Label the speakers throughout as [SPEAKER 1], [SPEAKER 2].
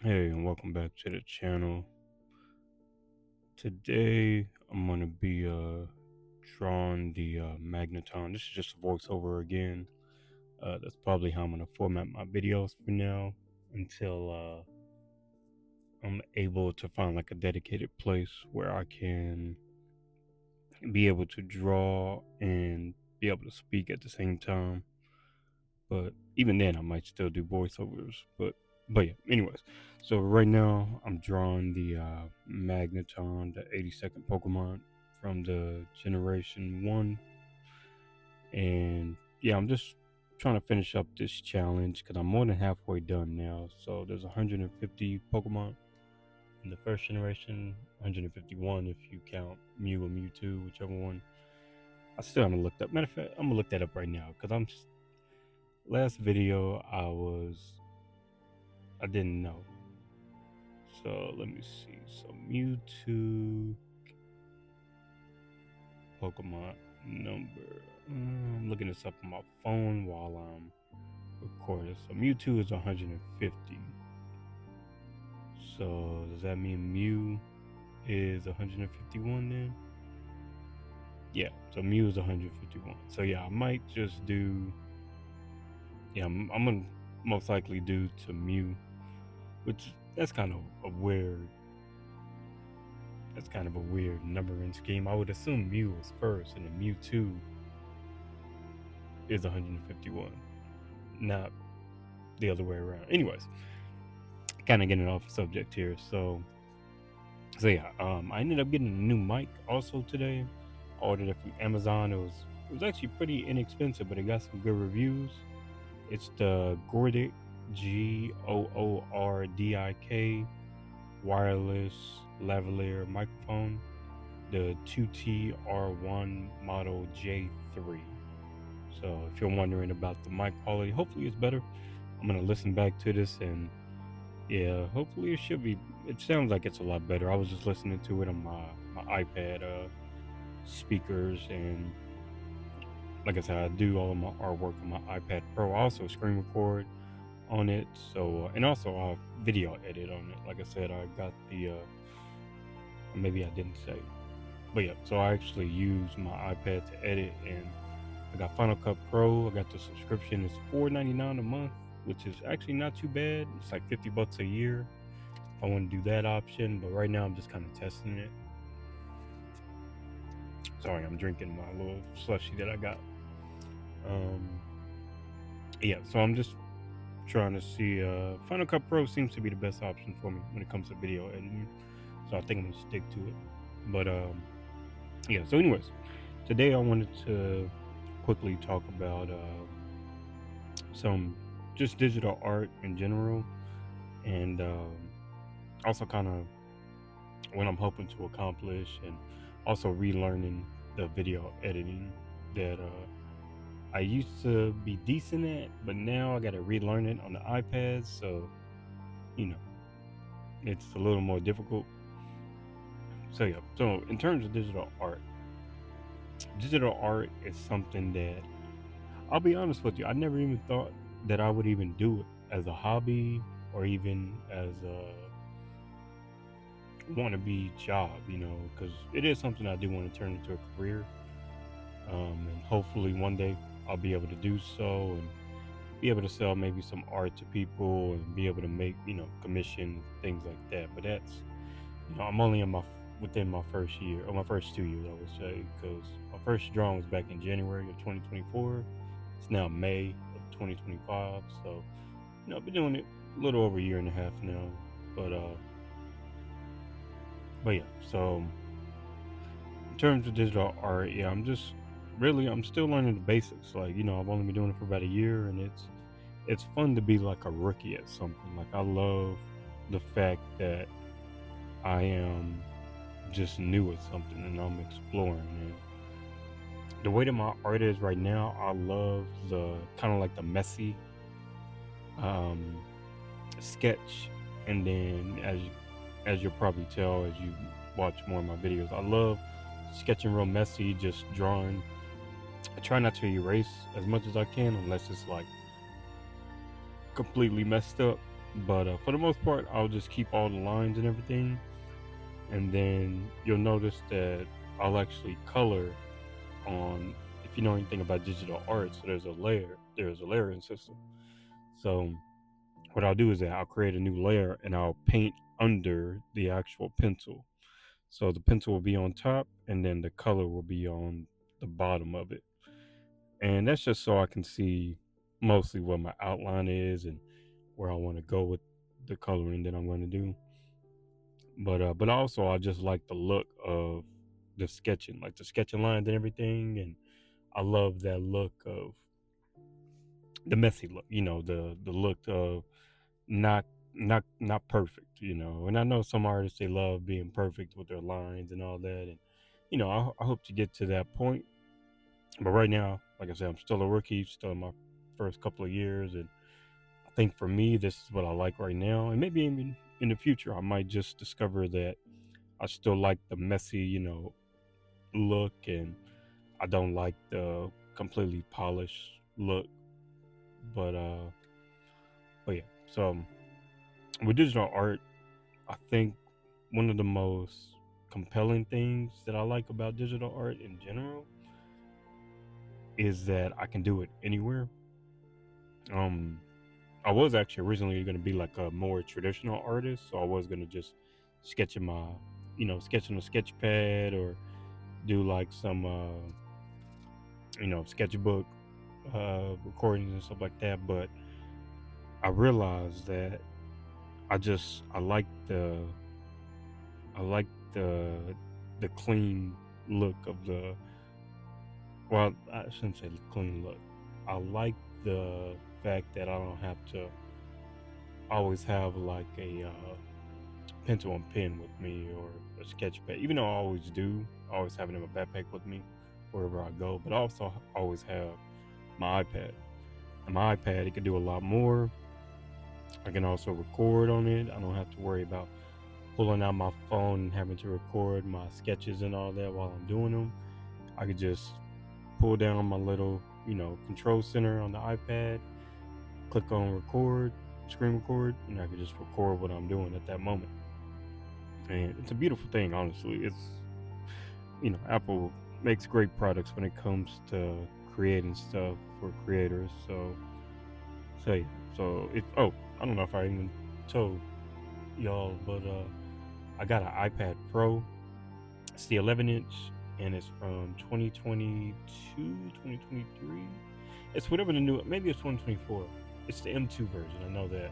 [SPEAKER 1] Hey, and welcome back to the channel. Today, I'm going to be drawing the magneton. This is just a voiceover again. That's probably how I'm going to format my videos for now until I'm able to find like a dedicated place where I can be able to draw and be able to speak at the same time. But even then, I might still do voiceovers. But yeah. Anyways, so right now I'm drawing the Magneton, the 82nd Pokemon from the Generation One, and yeah, I'm just trying to finish up this challenge because I'm more than halfway done now. So there's 150 Pokemon in the first generation, 151 if you count Mew and Mewtwo, whichever one. I still haven't looked up. Matter of fact, I'm gonna look that up right now because last video I didn't know. So let me see. So Mewtwo Pokemon number. I'm looking this up on my phone while I'm recording. So Mewtwo is 150. So does that mean Mew is 151 then? Yeah. So Mew is 151. So yeah, I might just do. Yeah, I'm gonna most likely do to Mew, which that's kind of a weird. That's kind of a weird numbering scheme. I would assume Mew was first, and then Mewtwo is 151, not the other way around. Anyways, kind of getting off subject here. So yeah, I ended up getting a new mic also today. I ordered it from Amazon. It was actually pretty inexpensive, but it got some good reviews. It's the Gordic Goordik wireless lavalier microphone, the 2TR1 model J3. So if you're wondering about the mic quality, hopefully it's better. I'm gonna listen back to this and yeah, hopefully it should be. It sounds like it's a lot better. I was just listening to it on my iPad speakers, and like I said, I do all of my artwork on my iPad Pro. I also screen record on it, so and also I video edit on it. Like I said, I got the maybe I didn't say, but yeah. So I actually use my iPad to edit, and I got Final Cut Pro. I got the subscription. It's $4.99 a month, which is actually not too bad. It's like $50 a year if I want to do that option. But right now I'm just kind of testing it. Sorry, I'm drinking my little slushy that I got. Um, yeah, so I'm just trying to see. Final Cut Pro seems to be the best option for me when it comes to video editing. So I think I'm gonna stick to it. But yeah. So anyways, today I wanted to quickly talk about some just digital art in general, and also kind of what I'm hoping to accomplish, and also relearning the video editing that I used to be decent at, but now I got to relearn it on the iPad. So you know, it's a little more difficult. So yeah. So in terms of digital art is something that I'll be honest with you. I never even thought that I would even do it as a hobby or even as a wannabe job, because it is something I do want to turn into a career. And hopefully one day I'll be able to do so and be able to sell maybe some art to people and be able to make, commission things like that. But that's, I'm only within my first year or my first 2 years, I would say, because my first drawing was back in January of 2024. It's now May of 2025. So, I've been doing it a little over a year and a half now. But, uh, but yeah, so in terms of digital art, yeah, I'm still learning the basics. Like, I've only been doing it for about a year, and it's fun to be like a rookie at something. Like, I love the fact that I am just new at something and I'm exploring. And the way that my art is right now, I love the kind of like the messy um, sketch, and then as you'll probably tell as you watch more of my videos, I love sketching real messy, just drawing. I try not to erase as much as I can unless it's like completely messed up. But for the most part, I'll just keep all the lines and everything, and then you'll notice that I'll actually color on. If you know anything about digital art, so there's a layering system. So what I'll do is that I'll create a new layer and I'll paint under the actual pencil. So the pencil will be on top, and then the color will be on the bottom of it. And that's just so I can see mostly what my outline is and where I want to go with the coloring that I'm going to do. But also I just like the look of the sketching, like the sketching lines and everything, and I love that look of the messy look, the look of not not perfect, And I know some artists, they love being perfect with their lines and all that, and I hope to get to that point. But right now, like I said, I'm still a rookie, still in my first couple of years, and I think for me, this is what I like right now. And maybe even in the future, I might just discover that I still like the messy, look, and I don't like the completely polished look. But uh, but yeah. So with digital art, I think one of the most compelling things that I like about digital art in general is that I can do it anywhere. Um, I was actually originally going to be like a more traditional artist, so I was going to just sketch in my, sketch on a sketch pad or do like some, sketchbook recordings and stuff like that. But I realized that I I like the the clean look of the. Well, I shouldn't say the clean look. I like the fact that I don't have to always have like a pencil and pen with me or a sketch pad. Even though I always do, I always have it in my backpack with me wherever I go. But I also always have my iPad. And my iPad, it can do a lot more. I can also record on it. I don't have to worry about pulling out my phone and having to record my sketches and all that while I'm doing them. I could just pull down my little, control center on the iPad, click on record, screen record, and I could just record what I'm doing at that moment. And it's a beautiful thing, honestly. Apple makes great products when it comes to creating stuff for creators. So yeah. So if I don't know if I even told y'all, but I got an iPad Pro. It's the 11 inch, and it's from 2022, 2023. It's whatever the new, maybe it's 2024. It's the M2 version. I know that.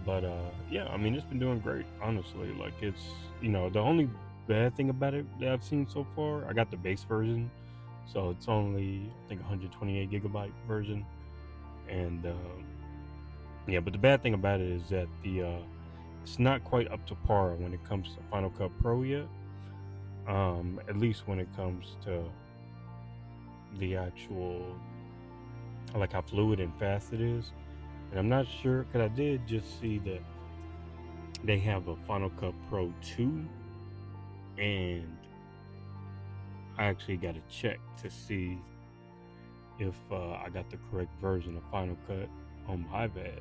[SPEAKER 1] But yeah, I mean, it's been doing great, honestly. Like, it's, the only bad thing about it that I've seen so far, I got the base version. So it's only, I think, 128 gigabyte version. And yeah, but the bad thing about it is that it's not quite up to par when it comes to Final Cut Pro yet. At least when it comes to the actual, like how fluid and fast it is. And I'm not sure, because I did just see that they have a Final Cut Pro 2, and I actually got to check to see if I got the correct version of Final Cut on my iPad,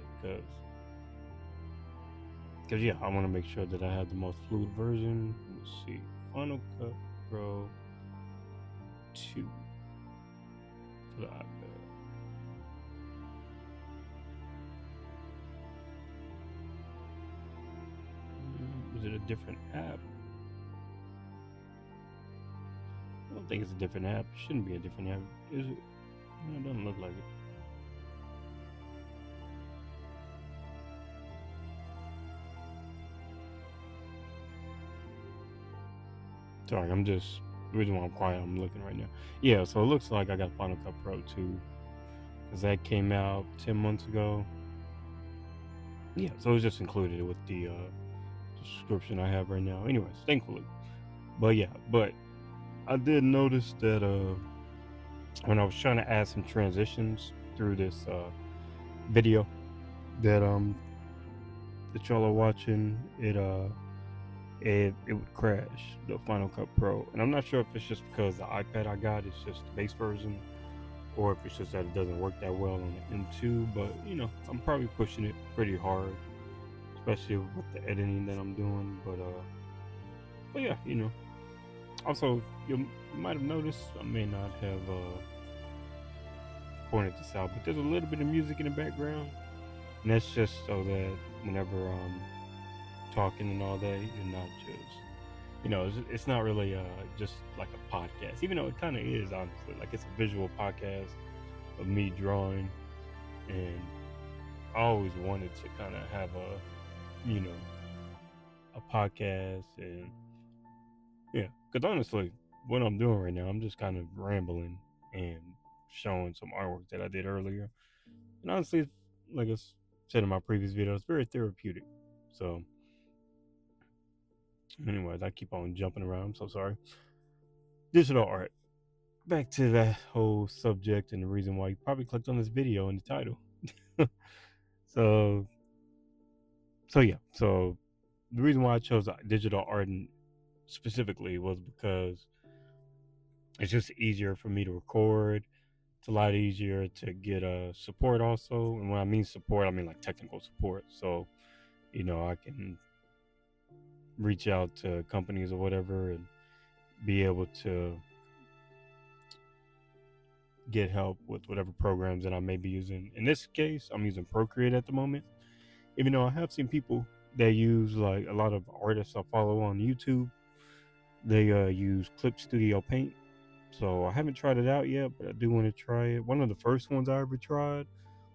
[SPEAKER 1] because yeah, I want to make sure that I have the most fluid version. Let's see, Final Cut Pro 2 for the iPad. Is it a different app? I don't think it's a different app. It shouldn't be a different app, is it? No, it doesn't look like it. Sorry, the reason why I'm quiet, I'm looking right now. Yeah, so it looks like I got Final Cut Pro 2, because that came out 10 months ago. Yeah, so it's just included with the subscription I have right now. Anyways, thankfully. But I did notice that when I was trying to add some transitions through this video that that y'all are watching, it would crash the Final Cut Pro, and I'm not sure if it's just because the iPad I got is just the base version, or if it's just that it doesn't work that well on the M2. But I'm probably pushing it pretty hard especially with the editing that I'm doing. But yeah, Also, you might have noticed, I may not have pointed this out, but there's a little bit of music in the background, and that's just so that whenever I'm talking and all that, you're not just, it's not really just like a podcast, even though it kind of is, honestly. Like, it's a visual podcast of me drawing, and I always wanted to kind of have you know, a podcast, and yeah, because honestly, what I'm doing right now, I'm just kind of rambling and showing some artwork that I did earlier. And honestly, like I said in my previous video, it's very therapeutic. So, anyways, I keep on jumping around. I'm so sorry. Digital art. Back to that whole subject and the reason why you probably clicked on this video in the title. so, so yeah. So the reason why I chose digital art specifically was because it's just easier for me to record. It's a lot easier to get support also. And when I mean support, I mean like technical support. So, I can reach out to companies or whatever and be able to get help with whatever programs that I may be using. In this case, I'm using Procreate at the moment. Even though I have seen people that use, like, a lot of artists I follow on YouTube, they use Clip Studio Paint. So I haven't tried it out yet, but I do want to try it. One of the first ones I ever tried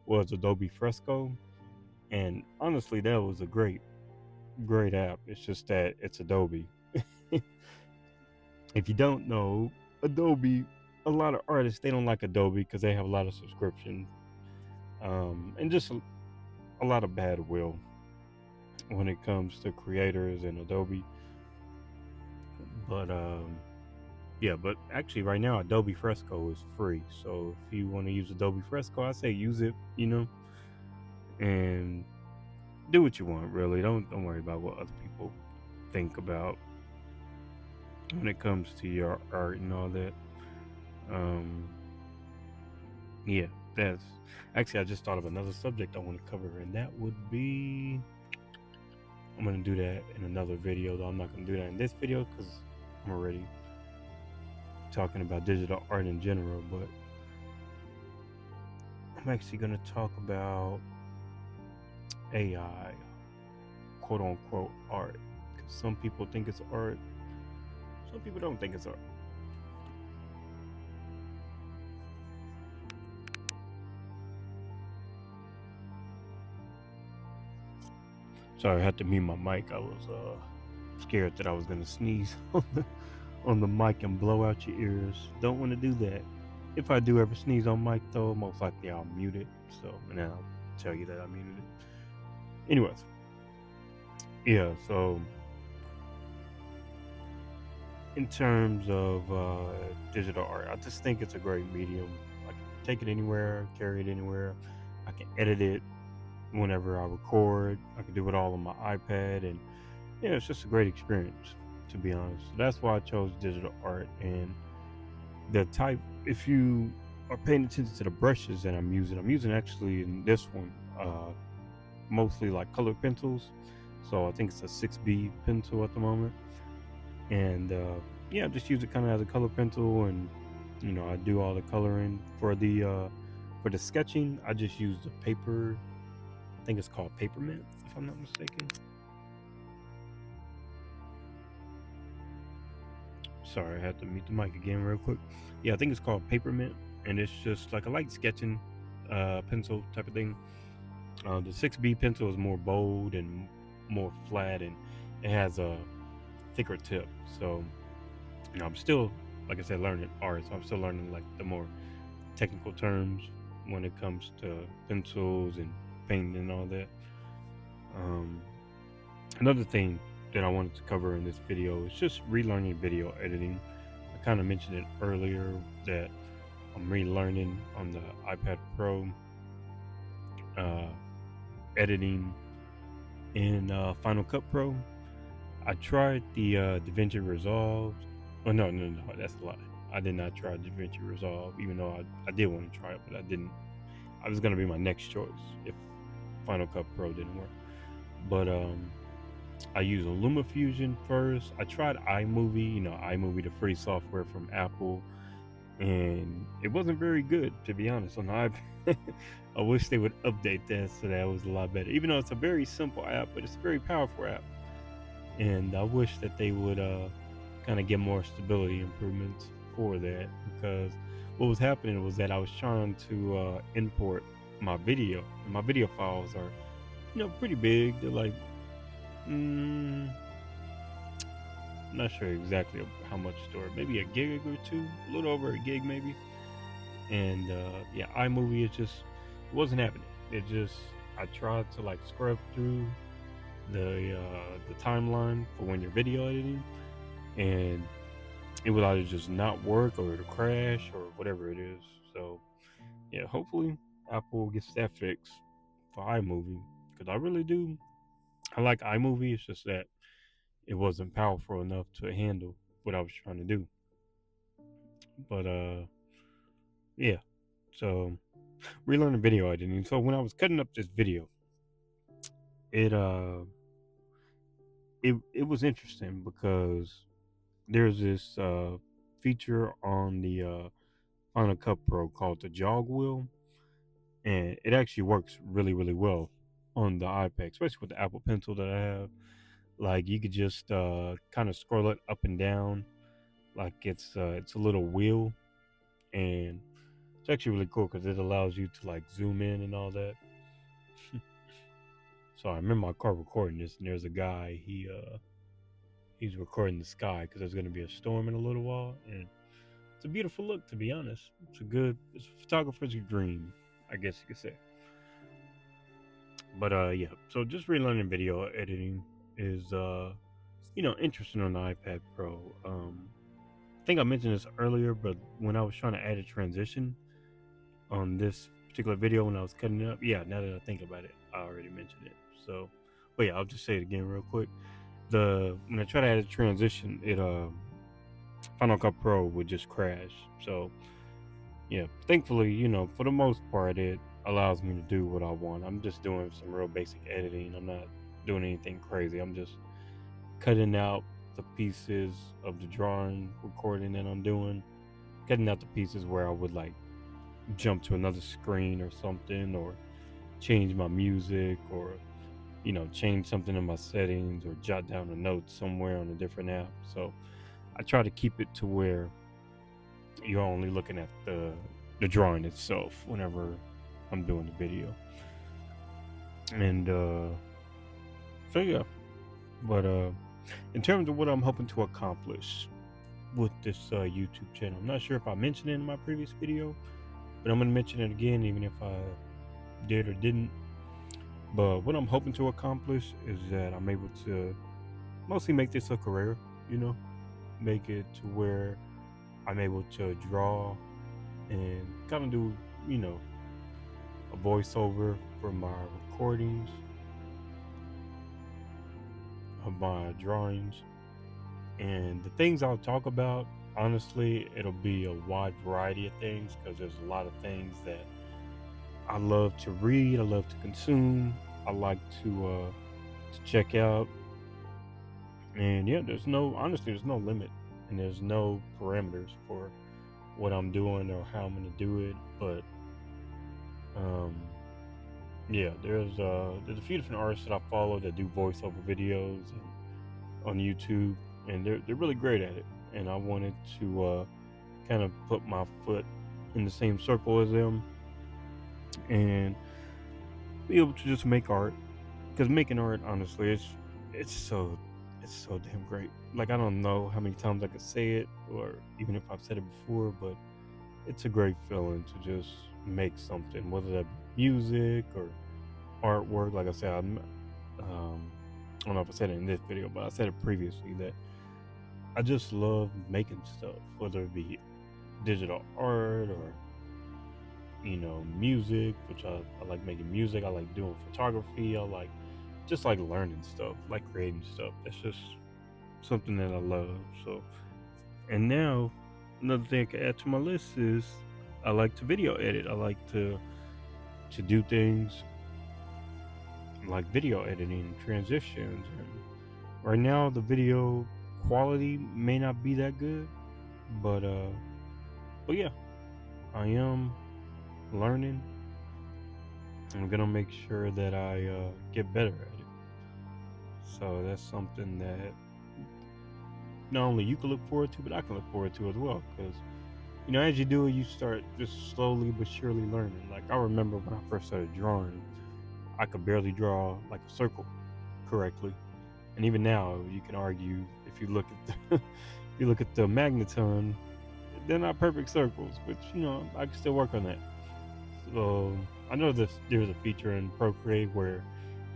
[SPEAKER 1] was Adobe Fresco. And honestly, that was a great app. It's just that it's Adobe. If you don't know, Adobe, a lot of artists, they don't like Adobe because they have a lot of subscriptions, and just a lot of bad will when it comes to creators and Adobe. But yeah, but actually right now Adobe Fresco is free. So if you want to use Adobe Fresco, I say use it, and do what you want, really. Don't worry about what other people think about when it comes to your art and all that. Um, yeah, that's actually, I just thought of another subject I want to cover, and that would be, I'm gonna do that in another video. Though I'm not gonna do that in this video because I'm already talking about digital art in general. But I'm actually gonna talk about AI, quote unquote art, because some people think it's art, some people don't think it's art. Sorry, I had to mute my mic. I was scared that I was gonna sneeze on the mic and blow out your ears. Don't want to do that. If I do ever sneeze on mic, though, most likely I'll mute it. So, and then I'll tell you that I muted it. Anyways, yeah. So, in terms of digital art, I just think it's a great medium. I can take it anywhere, carry it anywhere. I can edit it whenever I record. I can do it all on my iPad, and yeah, it's just a great experience, to be honest. So that's why I chose digital art. And the type, if you are paying attention to the brushes that I'm using actually in this one mostly like colored pencils. So I think it's a 6B pencil at the moment. And yeah, just use it kind of as a color pencil, and I do all the coloring for the sketching. I just use the paper. I think it's called Papermint, if I'm not mistaken. Sorry, I had to mute the mic again real quick. Yeah, I think it's called Papermint, and it's just like a light sketching pencil type of thing. The 6B pencil is more bold and more flat, and it has a thicker tip. So, I'm still, like I said, learning art. So I'm still learning like the more technical terms when it comes to pencils and painting and all that. Um, Another thing that I wanted to cover in this video is just relearning video editing. I kind of mentioned it earlier that I'm relearning on the iPad Pro, editing in Final Cut Pro. I tried the DaVinci Resolve. Oh, no, that's a lie. I did not try DaVinci Resolve, even though I did want to try it, but I didn't. I was going to be my next choice if Final Cut Pro didn't work. but I use LumaFusion first. I tried iMovie, iMovie, the free software from Apple, and it wasn't very good, to be honest. On the iPad, I wish they would update that so that it was a lot better. Even though it's a very simple app, but it's a very powerful app, and I wish that they would kind of get more stability improvements for that, because what was happening was that I was trying to import my video, and my video files are pretty big. They're like mm, I'm not sure exactly how much storage, maybe a gig or two, a little over a gig maybe. And yeah, iMovie it wasn't happening. It just I tried to like scrub through the timeline for when you're video editing, and it would either just not work or it'll crash or whatever it is. So yeah, hopefully Apple gets that fixed for iMovie, because I really do. I like iMovie. It's just that it wasn't powerful enough to handle what I was trying to do. But yeah. So relearning video editing. So when I was cutting up this video, it it was interesting because there's this feature on the Final Cut Pro called the jog wheel, and it actually works really really well on the iPad, especially with the Apple Pencil that I have. Like you could just kind of scroll it up and down, like it's a little wheel, and it's actually really cool because it allows you to like zoom in and all that. So I remember my car recording this, and there's a guy. He's recording the sky because there's going to be a storm in a little while, and it's a beautiful look. To be honest, it's a photographer's dream, I guess you could say. But yeah. So just relearning video editing is interesting on the iPad Pro. I think I mentioned this earlier, but when I was trying to add a transition on this particular video when I was cutting it up, yeah. Now that I think about it, I already mentioned it. So, but yeah, I'll just say it again real quick. The When I try to add a transition, it Final Cut Pro would just crash. So yeah, thankfully, for the most part, it allows me to do what I want. I'm just doing some real basic editing. I'm not doing anything crazy. I'm just cutting out the pieces of the drawing recording that I'm doing, cutting out the pieces where I would like jump to another screen or something, or change my music, or change something in my settings, or jot down a note somewhere on a different app. So I try to keep it to where you're only looking at the drawing itself whenever I'm doing the video. And so yeah, but in terms of what I'm hoping to accomplish with this YouTube channel, I'm not sure if I mentioned it in my previous video, but I'm gonna mention it again, even if I did or didn't. But what I'm hoping to accomplish is that I'm able to mostly make this a career, you know, make it to where I'm able to draw and kind of do, you know, a voiceover for my recordings of my drawings. And the things I'll talk about, honestly, it'll be a wide variety of things, because there's a lot of things that I love to read, I love to consume, I like to check out. And yeah, there's no limit, and there's no parameters for what I'm doing or how I'm gonna do it. But um, yeah, there's a few different artists that I follow that do voiceover videos and on YouTube, and they're really great at it. And I wanted to kind of put my foot in the same circle as them and be able to just make art, because making art, honestly, it's so it's so damn great. Like, I don't know how many times I could say it, or even if I've said it before, but it's a great feeling to just make something, whether that be music or artwork. Like I said, I don't know if I said it in this video, but I said it previously that I just love making stuff, whether it be digital art or music, which I like making music. I like doing photography. I like just like learning stuff, like creating stuff. That's just something that I love. So, and now another thing I can add to my list is I like to video edit. I like to do things like video editing, transitions, and right now the video quality may not be that good, but yeah, I am learning. I'm gonna make sure that I get better at it. So that's something that not only you can look forward to, but I can look forward to as well. Because as you do it, you start just slowly but surely learning. Like I remember when I first started drawing, I could barely draw like a circle correctly, and even now you can argue if you look at the if you look at the magneton, they're not perfect circles, but I can still work on that. So I know there's a feature in Procreate where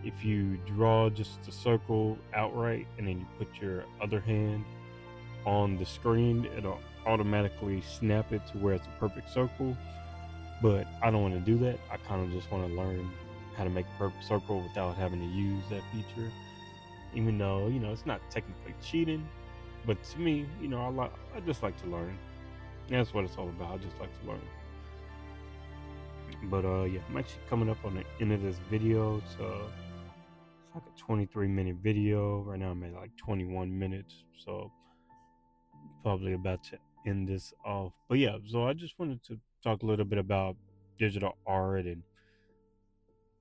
[SPEAKER 1] if you draw just a circle outright and then you put your other hand on the screen, it'll automatically snap it to where it's a perfect circle. But I don't want to do that. I kind of just want to learn how to make a perfect circle without having to use that feature. Even though it's not technically cheating, but to me, I just like to learn. That's what it's all about. I just like to learn. But yeah, I'm actually coming up on the end of this video. It's like a 23-minute video. Right now I'm at like 21 minutes, so probably about to end this off. But yeah, so I just wanted to talk a little bit about digital art and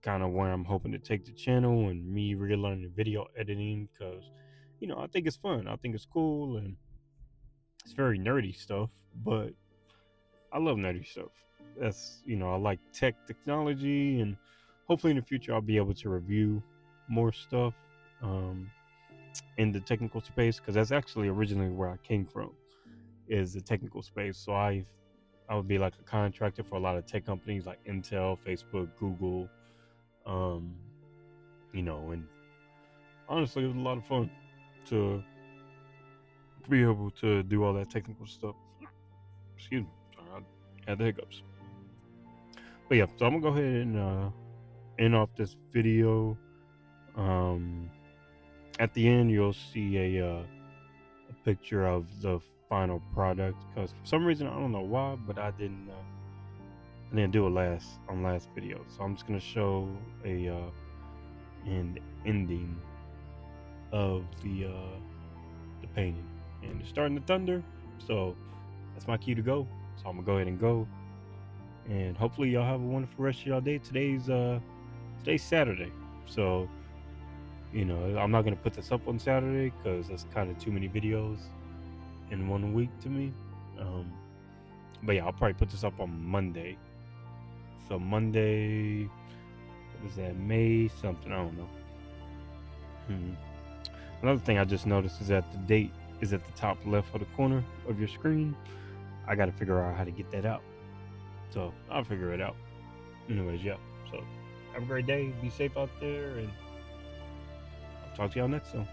[SPEAKER 1] kind of where I'm hoping to take the channel and me relearning video editing, because I think it's fun. I think it's cool, and it's very nerdy stuff, but I love nerdy stuff. That's I like technology, and hopefully in the future I'll be able to review more stuff um, in the technical space, because that's actually originally where I came from, is the technical space. So I would be like a contractor for a lot of tech companies like Intel, Facebook, Google, um, and honestly it was a lot of fun to be able to do all that technical stuff. Excuse me, sorry, I had the hiccups. But yeah, so I'm gonna go ahead and end off this video. Um, at the end, you'll see a picture of the final product, because for some reason I don't know why, but I didn't do it last video. So I'm just gonna show an ending of the painting, and it's starting to thunder. So that's my cue to go. So I'm gonna go ahead and go, and hopefully y'all have a wonderful rest of y'all day. Today's Saturday, so I'm not gonna put this up on Saturday because that's kind of too many videos in 1 week to me. But yeah, I'll probably put this up on Monday. So Monday, what is that? May something? I don't know. Another thing I just noticed is that the date is at the top left of the corner of your screen. I got to figure out how to get that out. So I'll figure it out. Anyways, yeah. So have a great day. Be safe out there, and I'll talk to y'all next time.